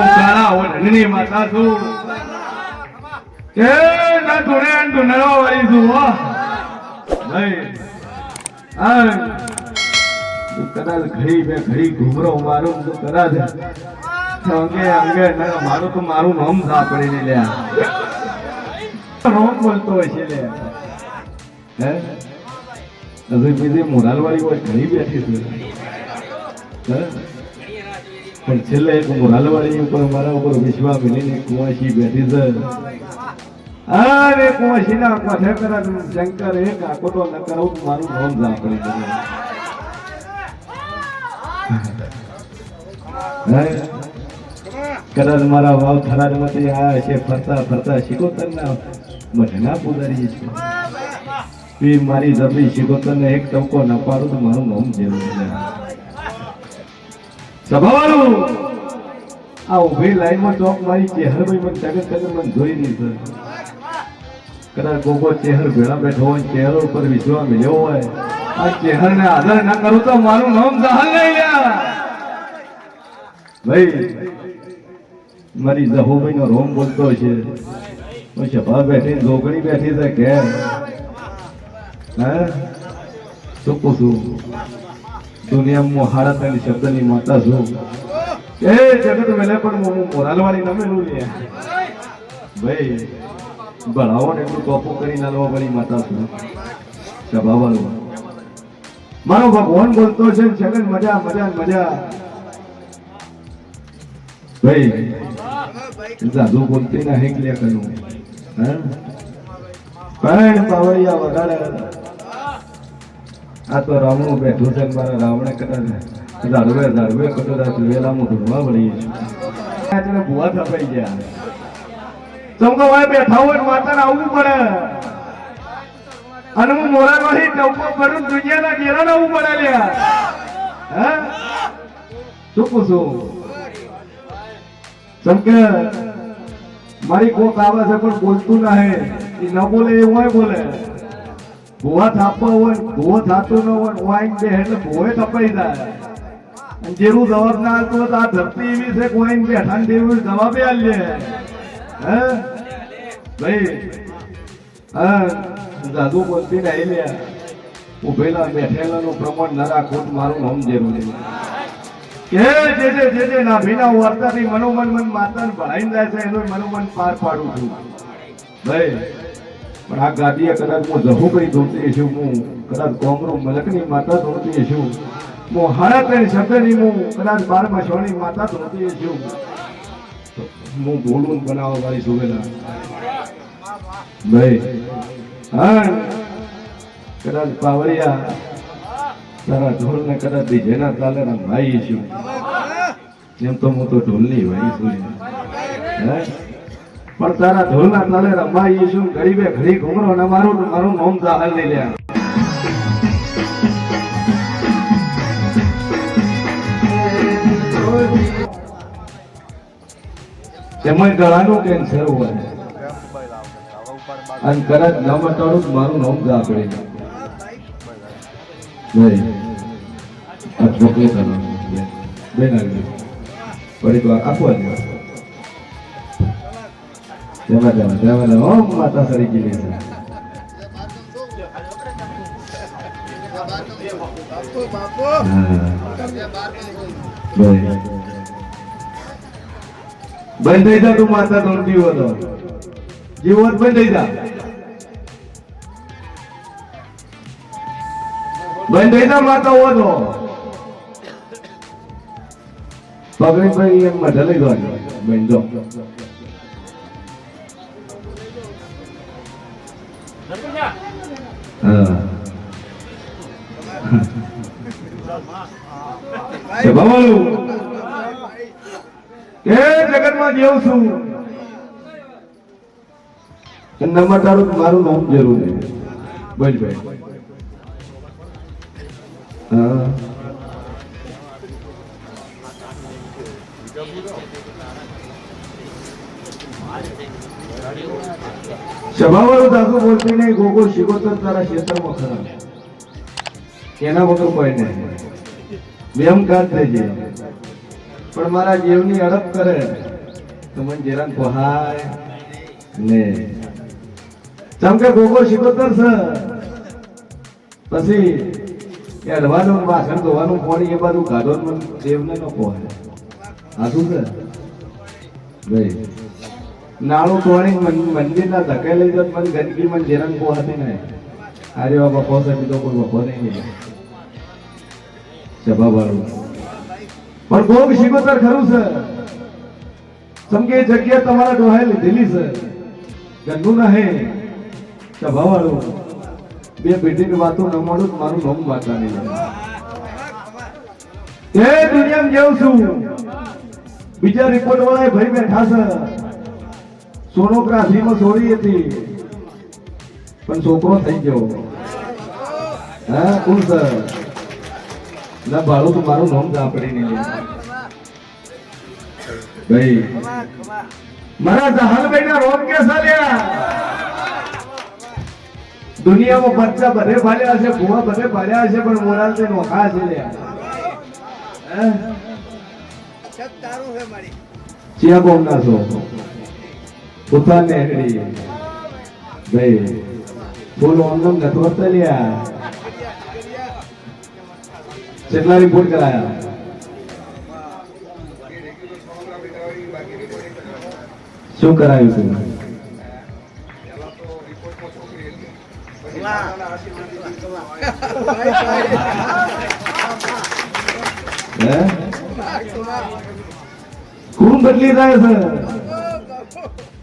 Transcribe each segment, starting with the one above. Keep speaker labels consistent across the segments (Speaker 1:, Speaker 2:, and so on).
Speaker 1: કાળા ઓઢણીની માતા છું કે ના ધોણે ધુનડવા વાળી છું હો ભાઈ આ કદાચ ઘડી બે ઘડી ઘુમરો મારું તો કદાચ અંગે અંગે મારું તો મારું નામ સાંભળી ને લ્યા રોમ બોલતો હોય છે લે હે હજી બીજી મોરાલવાળી હોય ઘણી બેઠી છે પણ છેલ્લે એક મોરાલવાળી ઉપર મારા ઉપર વિશ્વા મિલીને કુંવાસી બેઠી છે અરે કુંવાસી ના કથે કરા શંકર એક આખો તો ન કરું મારું નામ સાંભળી કદાચ મારા વાવ થરાદ માંથી આ છે ફરતા ફરતા શિકોતર ના મઢના પુજારી છે એ મારી જબરી શિકોતર ને એક ટપકો ન પાડું તો મારું નામ જેવું છે સભાવાળું આ ઉભી લાઈનમાં ચોક મારી ચેહરભાઈ મને તગત તગત મને જોઈ દીધું કદાચ ગોગો ચેહર ભેળા બેઠો હોય ચેહર ઉપર વિશ્વાસ મળ્યો હોય આ ચેહર ને આદર ના કરું તો મારું નામ જહાલ નહીં લ્યા ભાઈ મારી જહોભાઈ નો રોમ બોલતો છે સભા બેઠી જોગણી બેઠી છે કે હે શું પૂછું દુનિયામાં હાડા ત્રણ શબ્દની માતા છું એ જગત મેલે પણ હું મોરાલવાળી ન મેલું લે ભાઈ ભણાવો ને એટલું ટોપો કરી નાલવા વાળી માતા છું સભાવાળું મારો ભગવાન બોલતો છે જગત મજા મજા મજા ભાઈ જાદુ બોલતી ના હેક લે કનું હે પણ પાવડિયા વગાડે આ તો રાવણું બેઠું છે મારા રાવણે કદાચ ઝાડવે કદાચ વેલામાં ઢૂંઢવા વળી છે ભૂવા થપાઈ ગયા ચમકો ભાઈ બેઠા હોય માતાને આવવું પડે અને હું મોરામાંથી ટપકો કરું દુનિયાના ઘેરા આવવું પડે લ્યા હે શું પૂછું ચમકે મારી કોક આવે છે પણ બોલતું ના હે એ ન બોલે એવું હોય બોલે ભૂવા થાપવા હોય ભૂવો થાતો ન હોય વાઈન બે એટલે ભૂવે થપાઈ જાય અને જેવું જવાબ ના આવતો તો આ ધરતી એવી છે વાઈન બેઠા ને દેવું જવાબે આલે હે ભાઈ હા જાદુ બોલતી નહીં લે ઉભેલા બેઠેલાનું પ્રમાણ ના રાખો મારું નામ જરૂરી કે જે ના ભીના વર્તાથી મનોમન મન માતાને ભણાઈને જાય છે એનું મનોમન પાર પાડું છું ભાઈ પણ આ ગાદીએ કદાચ હું જહુભાઈ ધોતી છું હું કદાચ કોમરો મલકની માતા ધોતી છું હું હાડા ત્રણ શબ્દની હું કદાચ 12મા શોની માતા ધોતી છું હું બોલું બનાવવા વાળી સુવેલા ભાઈ હા કદાચ પાવડિયા તારા ઢોલ ને કદાચ જેના તાલે ભાઈ છું એમ તો હું તો ઢોલની ભાઈ છું પણ તારા ઢોલ ના તાલે રમાઈ છું ગરીબે ઘડી ઘુમરો ને મારું નામ જાહલ લઈ લ્યા તેમાં ગળાનું કેન્સર હોય અને કદાચ ન મટાડું મારું નામ જા પડે નહીં આ છોકરી બેન આવી પડી તો આપવા જ તેમાં માતા સરી ગયેલી છે બંધ થઈ જા તું માતા ધોતી હતો જીવત બંધ થઈ જા બંધ થઈ જા માતા હતો પગડી ભાઈ એમ મઢ લઈ દો બંધો કે જગતમાં જેવું છું નંબર તારું મારું નામ જરૂર છે બોલ ભાઈ હા સભાવાળું દાદુ બોલતી નહીં ગોગો શિકોતર તારા ક્ષેત્રમાં ખરા એના વગર કોઈ નહીં બેમ કાઢ થઈ જાય પણ મારા જીવની અડપ કરે તમને જેરાન પહાય ને ચમકે ગોગો શિકોતર છે પછી એ અડવાનું વાસણ ધોવાનું પાણી એ બધું ગાઢો દેવને ન પહોંચે આ શું છે ભાઈ નાળું તોડી મંદિરના ધકે લઈ જત મને ગંદકી મને જેરાન પહોંચતી નહીં અરે બાબા પહોંચે તો કોઈ બપો નહીં સભા વાળું પણ ગોગ શિકોતર ખરું છે ચમકે એ જગ્યા તમારા ડોહાએ લીધેલી છે ગંદુ ના હે સભા વાળું બે પેઢીની વાતો ન મળું મારું નામ વાંચવા નહીં એ દુનિયામાં જેવું છું બીજા રિપોર્ટ વાળા ભાઈ બેઠા છે સોનોગ્રાફીમાં છોડી હતી પણ છોકરો થઈ ગયો હા કોણ સર ના ભાડું તો મારું નામ સાંભળી નહીં ભાઈ મારા જહાલભાઈ ના રોગ કે ચાલ્યા દુનિયામાં બચ્ચા બધે ભાડ્યા છે ભૂવા બધે ભાડ્યા છે પણ મોરાલ તે નોખા છે લ્યા ચિયા બોમ ના છો પોતાને એકડી ભાઈ બોલો અમનમ નતો લ્યા કેટલા રિપોર્ટ કરાયા શું કરાયું તું खून बदली જાય છે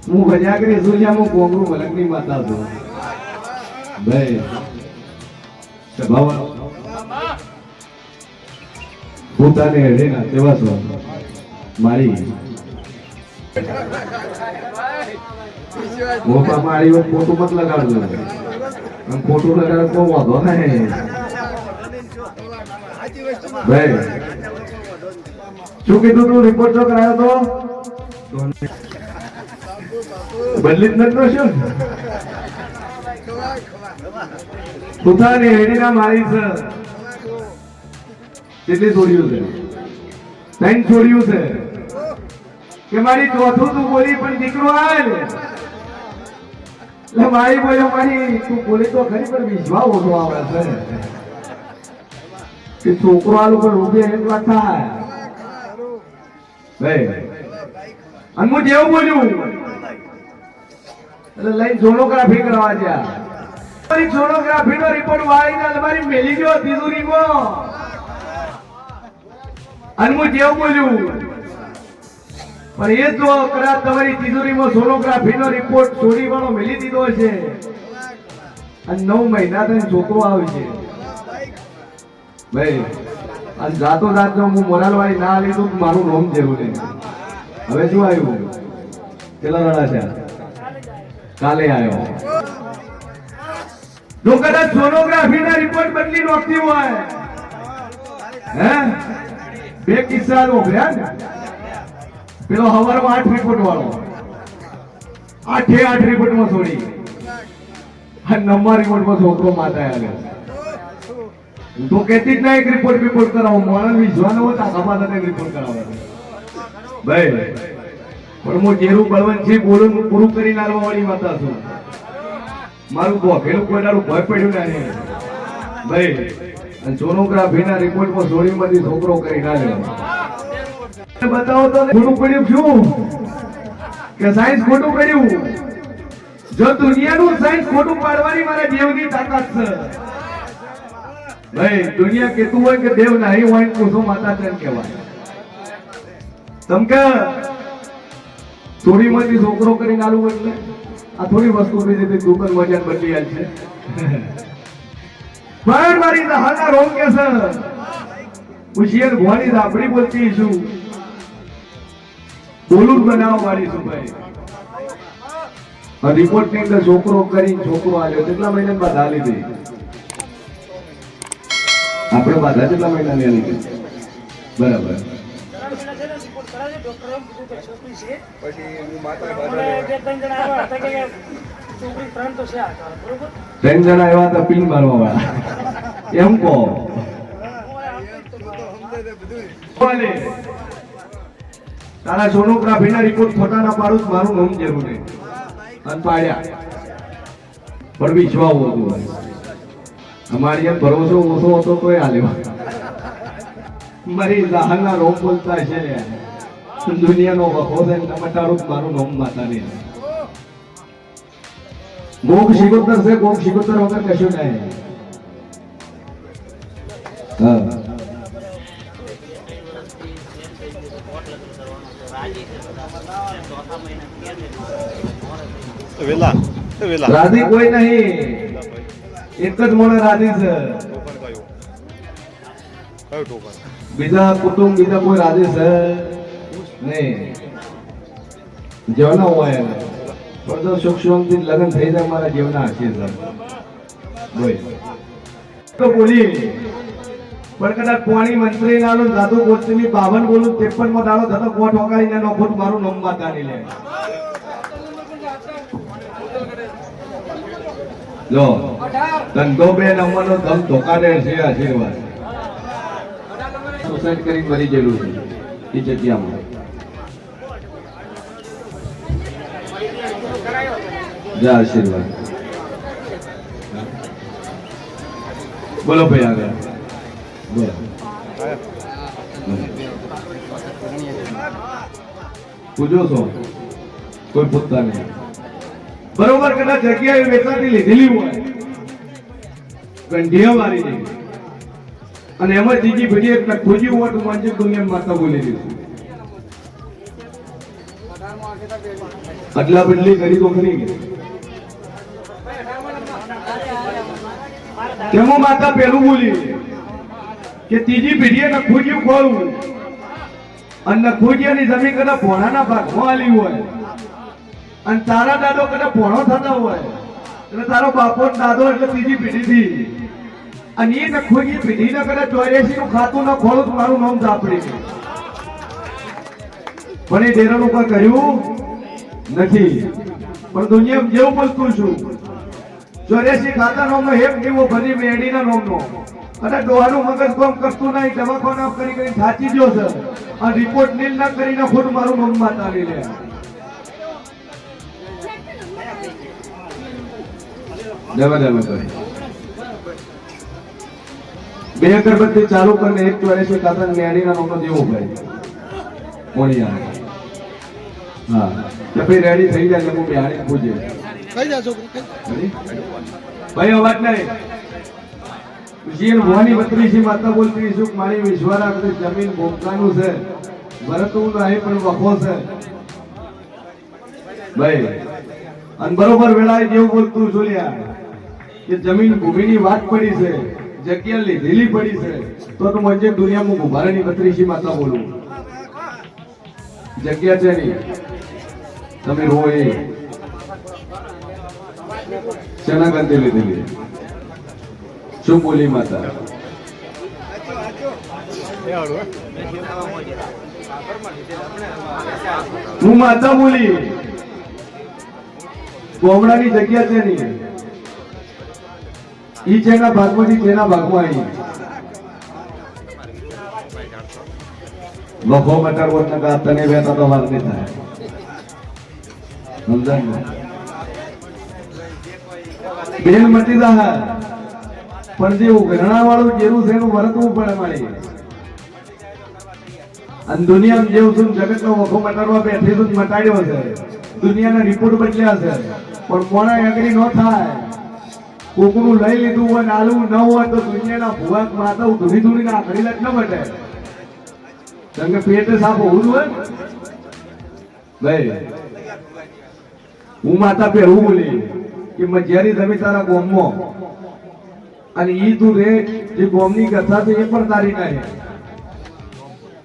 Speaker 1: હું ભજાગરી સૂર્યામાં કોંગરું મલકની માતા છું ભાઈ સ્વભાવ પોતાને હેડેના કેવા છો મારી મોટા મારી વાત ફોટો મત લગાડજો ફોટો લગાડે તો વાંધો નહીં ભાઈ શું કીધું તું રિપોર્ટ જો કરાયો તો બદલી જ નથી શું પોતાની હેડીના મારી છે કેટલી છોડ્યું છે 9 છોડ્યું છે કે મારી ચોથું તું બોલી પણ દીકરો આવે ને એટલે મારી બોલ્યો મારી તું બોલી તો ખરી પણ વિશ્વા ઓછો આવે છે કે છોકરો આ લોકો રૂપે એક વાત થાય ભાઈ અને હું જેવું બોલ્યું એટલે લઈને સોનોગ્રાફી કરવા ગયા સોનોગ્રાફી નો રિપોર્ટ વાળીને તમારી મેલી ગયો તિજોરીમાં અને હું જેવું બોલ્યું પણ એ જો કદાચ તમારી તિજોરીમાં સોનોગ્રાફી નો રિપોર્ટ ચોરી વાળો મેલી દીધો છે અને 9 મહિના થઈને છોકરો આવે છે ભાઈ આ જાતો જાતનો હું મોરાલવાળી ના લીધું મારું નામ જરૂર નહીં હવે શું આવ્યું કેટલા રડા છે કાલે આવ્યો જો કદાચ સોનોગ્રાફી ના રિપોર્ટ બદલી નોખતી હોય હે બે કિસ્સા નોખ્યા ને પેલો હવારમાં 8 રિપોર્ટ વાળો 8 રિપોર્ટમાં છોડી અને 9મા રિપોર્ટમાં છોકરો માતા આવ્યો તો કેતી જ ના એક રિપોર્ટ કરાવો મોણસ વિશ્વાનો હોય તો આખા રિપોર્ટ કરાવો ભાઈ પણ હું જેરું બળવંતજી બોલું પૂરું કરી નાખવા વાળી માતા છું મારું ભોગેલું કોઈ દાડું ભય પડ્યું નહીં ભાઈ અને સોનોગ્રાફી ના રિપોર્ટમાં સોળીમાંથી છોકરો કરી નાખ્યો બતાવો તો ખોટું પડ્યું શું કે સાયન્સ ખોટું કર્યું જો દુનિયાનું સાયન્સ ખોટું પાડવાની મારા દેવની તાકાત છે ભાઈ દુનિયા કેતું હોય કે દેવ નહીં હોય તો માતા તેમ કહેવાય તમકે થોડી માંથી છોકરો કરીને આલું એટલે આ થોડી વસ્તુ બીજી દુકાન વજન બદલી આલ છે પણ મારી હાના રોંગ કે છે ઉશિયર ભવાની રાબડી બોલતી છું બોલું બનાવવા વાળી છું ભાઈ રિપોર્ટ ની અંદર છોકરો કરીને છોકરો આવ્યો કેટલા મહિના બાદ હાલી દઈ આપણે બાધા કેટલા મહિના ની લીધી બરાબર ત્રણ જણા આવ્યા હતા પિન મારવા વાળા એમ કહો તારા સોનોગ્રાફીના રિપોર્ટ ખોટા ના પાડું તો મારું નામ જરૂર નહીં અને પાડ્યા પણ વિશ્વાસ હોતું હોય અમારી એમ ભરોસો ઓછો હતો તોય હાલ્યો મારી જાહરના રોમ બોલતા છે દુનિયાનો વખો છે ટમાટારું મારું નામ માતાની ગોગ શિકોતર છે ગોગ શિકોતર વગર કશું નહીં હા રાધી કોઈ નહીં એક જ મોણે રાધી છે બીજા કુટુંબ બીજા કોઈ રાધી છે નહીં જેવના હોય પણ જો સુખ શાંતિ લગ્ન થઈ જાય મારા જીવના હશે તો બોલી પણ કદાચ કોણી મંત્રી નાનો જાદુ ગોસ્તીની 52 બોલું 53 માં દાડો થતો કોટ વગાડીને નોખોટ મારું નામ માતાની લે લો ધંધો બે નંબરનો ધમ ધોકાને છે આશીર્વાદ સુસાઇડ કરી મરી ગયેલું છે એ જગ્યામાં જા આશીર્વાદ બોલો ભાઈ આગળ બોલો પૂજો છો કોઈ પૂછતા નહીં બરોબર કદાચ જગ્યાએ વેચાતી લીધેલી હોય ગંઢિયા વાળી નહીં અને એમાં ત્રીજી પેઢી એક ખોજી હોય તો માનજે દુનિયા માતા બોલી દીધું અદલા બદલી કરી તો ખરી કેમો માતા પેલું બોલી કે ત્રીજી પેઢીએ નખોજી ખોળવું અને નખોજીની જમીન કદાચ ભોણાના ભાગમાં આલી હોય અને તારા દાદો કદાચ ભોણો થતા હોય એટલે તારો બાપો દાદો એટલે ત્રીજી પેઢી થી અને એ નખોજી પેઢી ને કદાચ 84 નું ખાતું ન ખોલું તો મારું નામ ઝાપડી પણ એ ડેરાનું કોઈ કર્યું નથી પણ દુનિયા જેવું બોલતું છું 84 ખાતા નામનો હેપ કેવો ભરી મેડીના નામનો અને ડોહાનું મગજ કામ કરતું નહીં દવાખાના કરી કરી થાચી ગયો છે અને રિપોર્ટ નીલ ના કરીને ખુદ મારું નામ માતાવી લે બે અગરબત્તી ચાલુ કરીને 84 ખાતા મેડીના નામનો જેવો ભાઈ કોણી આવે હા તો ભાઈ રેડી થઈ જાય હું બિહારી પૂછે કઈ જા છોકરી ભાઈ અવાજ નહીં જીન ભવાની બત્રીસી માતા બોલતી સુખ મારી વિશ્વારા બધી જમીન ભોગવાનું છે ભરતું નહીં પણ વખો છે ભાઈ અને બરોબર વેળાએ જેવું બોલતું જોલ્યા કે જમીન ભૂમિની વાત પડી છે જગ્યા લીધેલી પડી છે તો મંજે દુનિયામાં ભૂભારાની બત્રીસી માતા બોલું જગ્યા છે નહીં તમે રો એ શેના ગંદે લીધેલી શું બોલી માતા હું માતા બોલી ગોમડાની જગ્યા છે નહીં ઈ જેના ભાગમાંથી તેના ભાગમાં આવી લખો મટર વતન કા તને વેતા તો વાર નહીં થાય સમજાય બેન મટી જા પણ જે ઉઘરણા વાળું જેવું છે એનું વર્તવું પડે મારી અને દુનિયામાં જેવું છું જગતનો વખો મટાડવા બેઠી છું મટાડ્યો છે દુનિયાના રિપોર્ટ બદલ્યા છે પણ મોણા એગ્રી ન થાય કોકનું લઈ લીધું હોય નાલું ન હોય તો દુનિયાના ભુવા માતા ધૂની ધૂની આખરી લટ ન બટે કારણ કે પેટ સાફ હોવું જોઈએ ભાઈ હું માતા પે એવું બોલી કે મજ્યારી જમી તારા ગોમમાં અને ઈ તું રે જે ગોમની કથા છે એ પણ તારી નહીં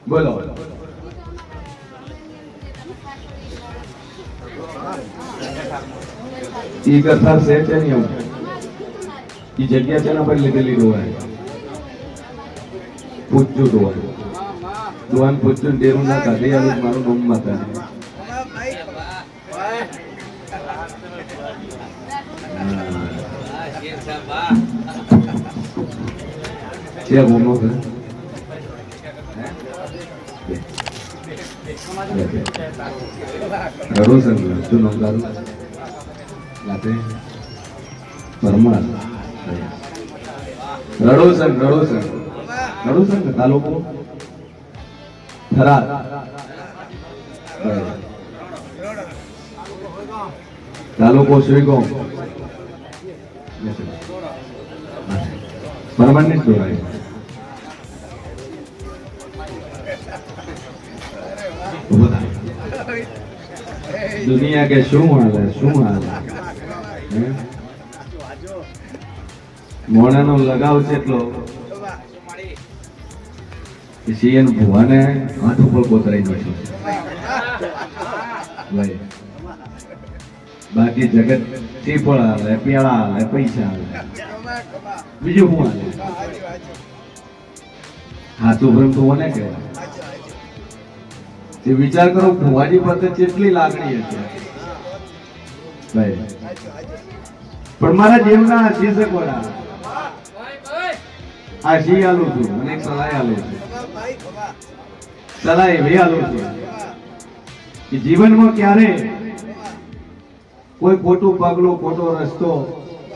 Speaker 1: બોલો ઈ કથા છે કે નહીં ઈ જગ્યા છે ને પર લીધેલી હોય પૂછજો તો દુવાન પૂછજો ડેરું ના કાઢી આવે મારું નામ માતા क्या घूमो રડો સંગ શું નામ તારું લાતે પરમાર રડો સંગ તાલુકો થરાદ તાલુકો સુઈગામ પરમાનન્ટ જોડાય दुनिया के शू हाल मोणा नो लगाव चेटलो सीएन भुवाने हाथ पर कोतराई बैठो भाई बाकी जगत થી પણ હાલે પેળા હાલે પૈસા હાલે બીજું શું હાલે હાથું ભરમ તો કોને કહેવાય તે વિચાર કરો ભુવાજી પ્રત્યે કેટલી લાગણી હશે ભાઈ પણ મારા જીવના આશીષ કોના આશી આલું છું અને સલાહ આલું છું સલાહ એવી આલું છું કે જીવનમાં ક્યારે કોઈ ખોટું પગલું ખોટો રસ્તો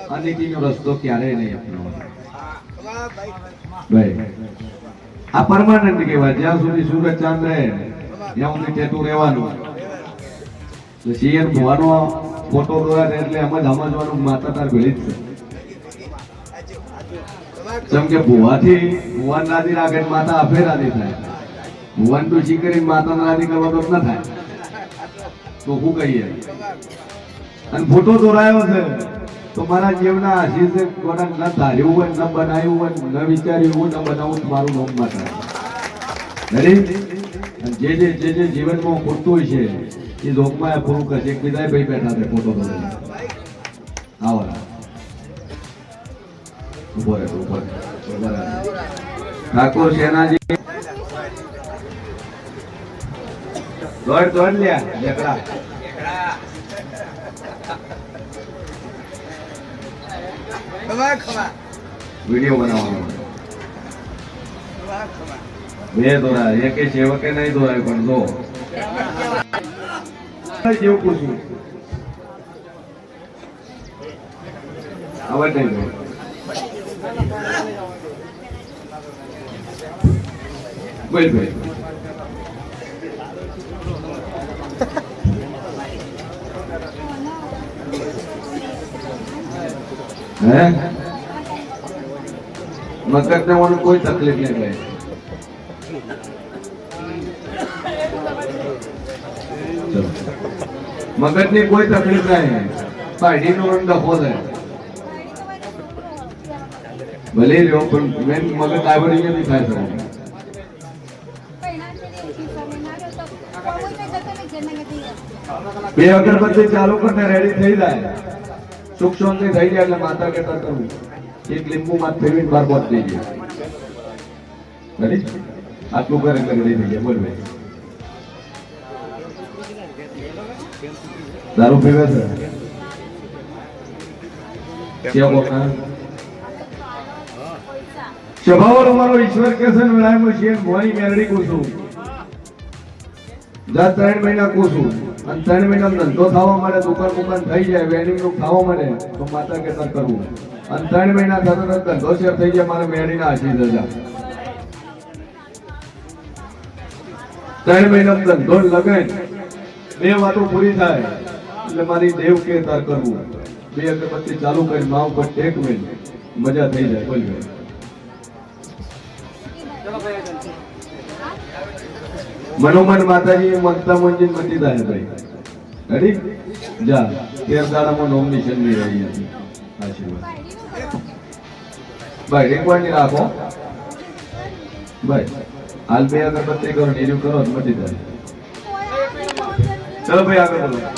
Speaker 1: અનીતિનો રસ્તો ક્યારે નહીં અપનાવવાનો ભાઈ આ પરમાનન્ટ કહેવાય જ્યાં સુધી સૂરજ ચાંદ રહે ત્યાં સુધી ટેટું રહેવાનું તો સીએન ભુવાનો ફોટો દોરા એટલે એમ જ સમજવાનું માતા તાર ભેળી જ છે જેમ કે ભુવાથી ભુવાન રાજી રાખે માતા અફે રાજી થાય ભુવાન ડૂસી કરી માતા રાજી કરવા તો ના થાય તો શું કહીએ અને ફોટો દોરાયો છે તો મારા જીવના આશીષે કોના ન ધાર્યું હોય ન બનાવ્યું હોય ન વિચાર્યું હોય ન બનાવું મારું નામ માતા જે જીવનમાં ખોટું હોય છે એ લોકમાં પૂરું કરશે એક બીજા ભાઈ બેઠા છે ફોટો દોરાય આવો ઉપર ઠાકોર સેનાજી દોડ લ્યા જકડા વિડીયો બનાવવાનો બે દોરા એક સેવકે નહીં દોરાય પણ જો જેવું પૂછ્યું આવડ નહીં બોલ ભાઈ હે મગજ ને કોઈ તકલીફ નહીં ભાઈ મગજ ની કોઈ તકલીફ નહીં પાડી નો ડફો થાય ભલે રહ્યો પણ મેન મગજ આવડી નથી થાય સર બે અગરબત્તી ચાલુ કરીને રેડી થઈ જાય સુખ શાંતિ થઈ જાય એટલે માતા કહેતા કરવું એક લીંબુ માં ફેરવીને બાર બોત થઈ જાય આટલું કરે કરી દઈ થઈ જાય બોલ ભાઈ દારૂ પીવે છે સ્વભાવ અમારો ઈશ્વર કે છે વિલાયમો છે મોરી મેરડી કુસુમ જા 3 મહિના કુસુમ અને 3 મહિના ધંધો થવા માટે દુકાન થઈ જાય વેડિંગ નું ખાવા માટે તો માતા કહેતા કરવું અને 3 મહિના થતા ધંધો શેર થઈ જાય મારે મેરડી ના આશીષ હજાર 3 મહિના ધંધો લગન બે વાતો પૂરી થાય એટલે મારી દેવ કે તાર કરવું બે અગરબત્તી ચાલુ કરી માવ પર ટેક મેલ મજા થઈ જાય બોલ ભાઈ મનોમન માતાજી મનતા મંજિન મટી જાય ભાઈ રેડી જા 13 દાડામાં નોમ નિશાન ની રહી હતી આશીર્વાદ ભાઈ રેકોર્ડ ની રાખો ભાઈ હાલ બે અગરબત્તી કરો નીરું કરો મટી જાય ચલો ભાઈ આગળ બોલો